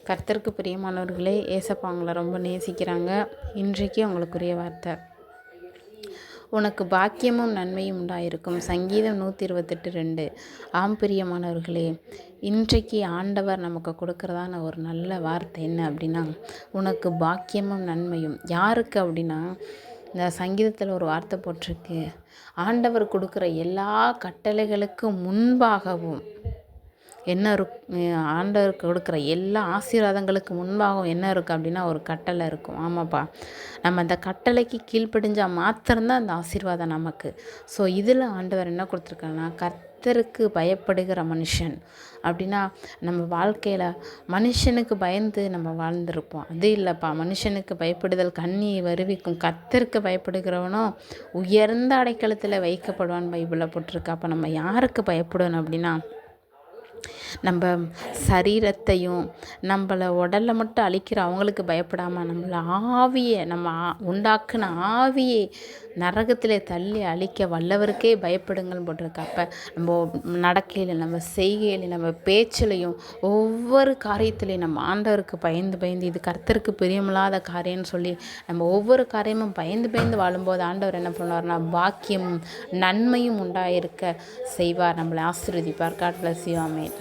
கர்த்தருக்கு பிரியமானவர்களே, ஏசப்பா அவங்கள ரொம்ப நேசிக்கிறாங்க. இன்றைக்கு அவங்களுக்குரிய வார்த்தை, உனக்கு பாக்கியமும் நன்மையும் உண்டாயிருக்கும். சங்கீதம் 128:2. ஆம் பிரியமானவர்களே, இன்றைக்கு ஆண்டவர் நமக்கு கொடுக்குறதான ஒரு நல்ல வார்த்தை என்ன அப்படின்னா, உனக்கு பாக்கியமும் நன்மையும். யாருக்கு அப்படின்னா, இந்த சங்கீதத்தில் ஒரு வார்த்தை போட்டிருக்கு, ஆண்டவர் கொடுக்குற எல்லா கட்டளைகளுக்கு முன்பாகவும் என்ன ஆண்டவர் கொடுக்குற எல்லா ஆசீர்வாதங்களுக்கு முன்பாகவும் என்ன இருக்குது அப்படின்னா ஒரு கட்டளை இருக்கும். ஆமாப்பா, நம்ம அந்த கட்டளைக்கு கீழ்ப்படிஞ்சால் மாத்திரம்தான் அந்த ஆசீர்வாதம் நமக்கு. ஸோ இதில் ஆண்டவர் என்ன கொடுத்துருக்காங்கன்னா, கர்த்தருக்கு பயப்படுகிற மனுஷன் அப்படின்னா, நம்ம வாழ்க்கையில் மனுஷனுக்கு பயந்து நம்ம வாழ்ந்திருப்போம். அது இல்லைப்பா, மனுஷனுக்கு பயப்படுதல் கண்ணியை வருவிக்கும், கர்த்தருக்கு பயப்படுகிறவனோ உயர்ந்த அடைக்கலத்தில் வைக்கப்படுவான் பைபிளில் போட்டிருக்கு. அப்போ நம்ம யாருக்கு பயப்படணும் அப்படின்னா, நம்ம சரீரத்தையும் நம்மளை உடலை மட்டும் அழிக்கிற அவங்களுக்கு பயப்படாமல், நம்மளை ஆவியை நம்ம உண்டாக்குன ஆவியை நரகத்திலே தள்ளி அழிக்க வல்லவருக்கே பயப்படுங்கள்னு போட்டிருக்கு. அப்போ நம்ம நடக்கையில், நம்ம செய்கையில், நம்ம பேச்சிலையும், ஒவ்வொரு காரியத்திலையும் நம்ம ஆண்டவருக்கு பயந்து பயந்து இது கர்த்தருக்கு பிரியமில்லாத காரியம்னு சொல்லி நம்ம ஒவ்வொரு காரியமும் பயந்து பயந்து வாழும்போது ஆண்டவர் என்ன பண்ணுவார்னா, பாக்கியமும் நன்மையும் உண்டாயிருக்க செய்வார். நம்மளை ஆசீர்வதிப்பார். God bless you. ஆமென்.